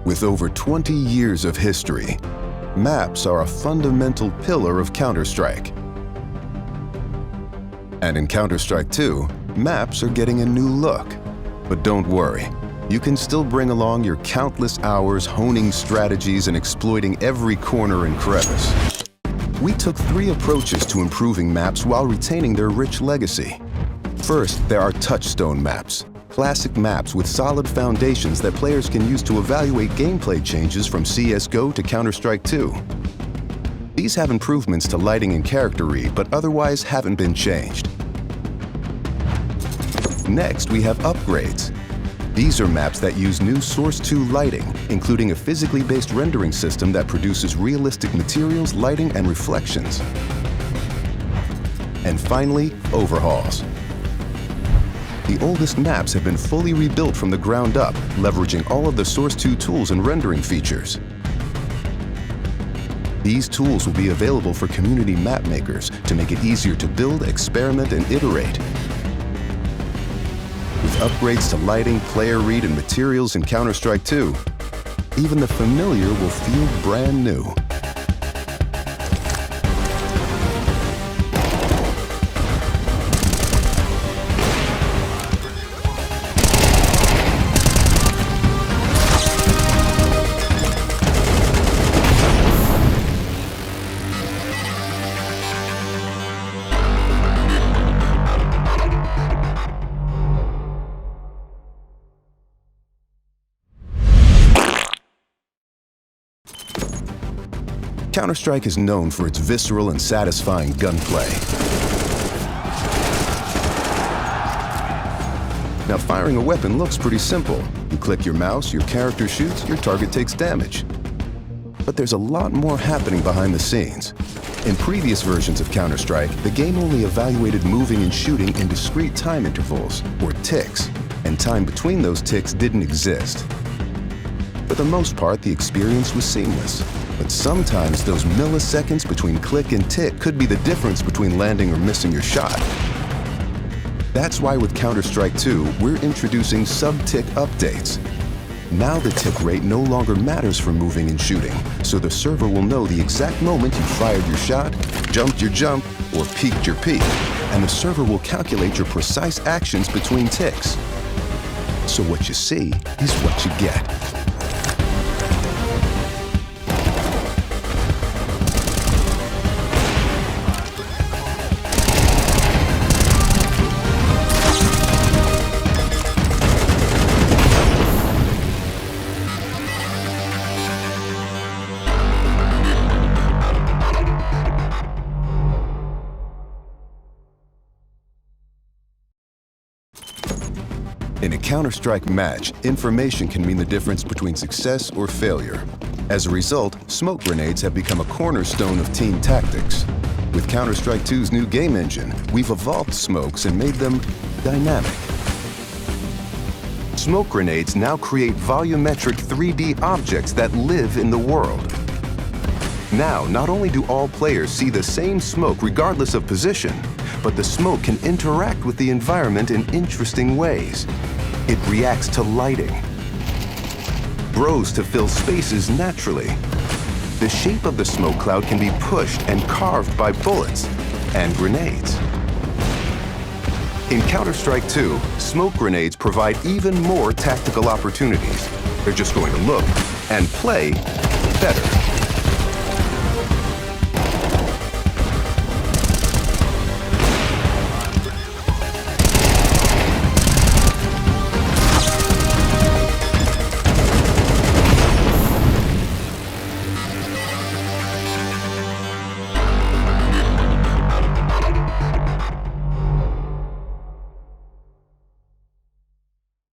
With over 20 years of history, maps are a fundamental pillar of Counter-Strike. And in Counter-Strike 2, maps are getting a new look. But don't worry, you can still bring along your countless hours honing strategies and exploiting every corner and crevice. We took 3 approaches to improving maps while retaining their rich legacy. First, there are touchstone maps. Classic maps with solid foundations that players can use to evaluate gameplay changes from CSGO to Counter-Strike 2. These have improvements to lighting and character read, but otherwise haven't been changed. Next, we have upgrades. These are maps that use new Source 2 lighting, including a physically based rendering system that produces realistic materials, lighting, and reflections. And finally, overhauls. The oldest maps have been fully rebuilt from the ground up, leveraging all of the Source 2 tools and rendering features. These tools will be available for community map makers to make it easier to build, experiment, and iterate. With upgrades to lighting, player read, and materials in Counter-Strike 2, even the familiar will feel brand new. Counter-Strike is known for its visceral and satisfying gunplay. Now, firing a weapon looks pretty simple. You click your mouse, your character shoots, your target takes damage. But there's a lot more happening behind the scenes. In previous versions of Counter-Strike, the game only evaluated moving and shooting in discrete time intervals, or ticks, and time between those ticks didn't exist. For the most part, the experience was seamless. But sometimes those milliseconds between click and tick could be the difference between landing or missing your shot. That's why with Counter-Strike 2, we're introducing sub-tick updates. Now the tick rate no longer matters for moving and shooting, so the server will know the exact moment you fired your shot, jumped your jump, or peeked your peek, and the server will calculate your precise actions between ticks. So what you see is what you get. In a Counter-Strike match, information can mean the difference between success or failure. As a result, smoke grenades have become a cornerstone of team tactics. With Counter-Strike 2's new game engine, we've evolved smokes and made them dynamic. Smoke grenades now create volumetric 3D objects that live in the world. Now, not only do all players see the same smoke regardless of position, but the smoke can interact with the environment in interesting ways. It reacts to lighting, grows to fill spaces naturally. The shape of the smoke cloud can be pushed and carved by bullets and grenades. In Counter-Strike 2, smoke grenades provide even more tactical opportunities. They're just going to look and play better.